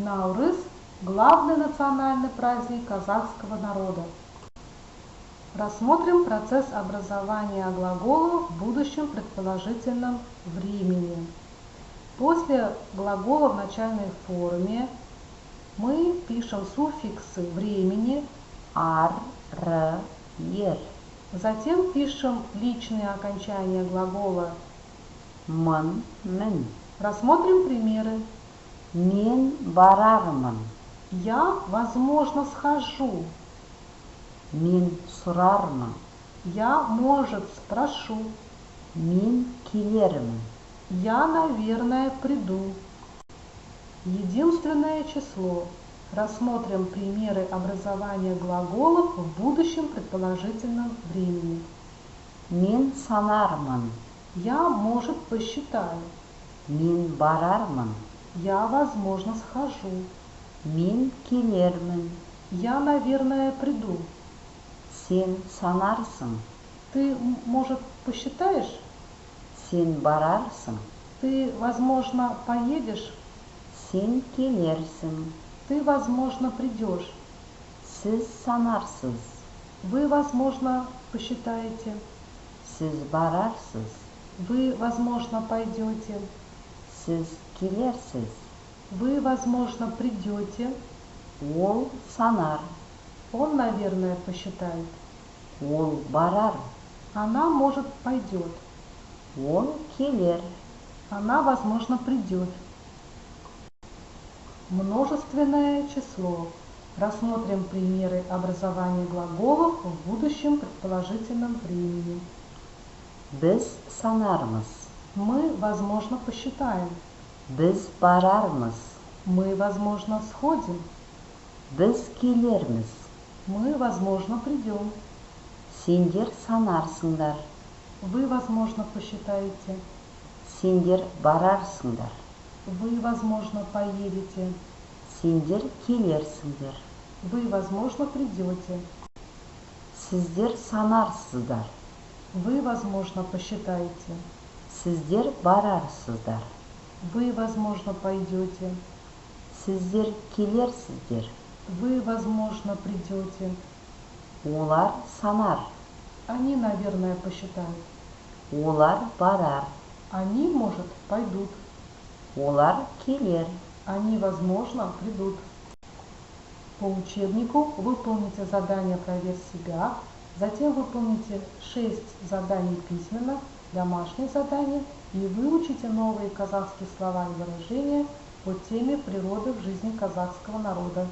Наурыз – главный национальный праздник казахского народа. Рассмотрим процесс образования глагола в будущем предположительном времени. После глагола в начальной форме мы пишем суффиксы времени ар, р, ер. Затем пишем личные окончания глагола. Мын, мін. Рассмотрим примеры. Мен барармын. Я, возможно, схожу. Мен сұрармын. Я, может, спрошу. Мен келермін. Я, наверное, приду. Единственное число. Рассмотрим примеры образования глаголов в будущем предположительном времени. Мен санармын. Я, может, посчитаю. Мен барармын. Я, возможно, схожу. Мен келермін. Я, наверное, приду. Сен санарсың. Ты, может, посчитаешь? Сен барарсың. Ты, возможно, поедешь? Сен келерсің. Ты, возможно, придешь. Сіз санарсыз. Вы, возможно, посчитаете. Сіз барарсыз. Вы, возможно, пойдете. Сіз келерсіз. Вы, возможно, придете. Ол санар. Он, наверное, посчитает. Ол барар. Она, может, пойдет. Ол келер. Она, возможно, придет. Множественное число. Рассмотрим примеры образования глаголов в будущем предположительном времени. Біз санармыз. Мы, возможно, посчитаем. Біз барармыз. Мы, возможно, сходим. Біз келерміз. Мы, возможно, придем. Сендер санарсыңдар. Вы, возможно, посчитаете. Сендер барарсыңдар. Вы, возможно, поедете. Сендер келерсіңдер. Вы, возможно, придете. Сіздер санарсыздар. Вы, возможно, посчитаете. Сіздер барарсыздар. Вы, возможно, пойдете. Сіздер келерсіздер. Вы, возможно, придете. Олар санар. Они, наверное, посчитают. Олар барар. Они, может, пойдут. Олар келер. Они, возможно, придут. По учебнику выполните задание «Проверь себя», затем выполните 6 заданий письменно, домашние задания и выучите новые казахские слова и выражения по теме природы в жизни казахского народа.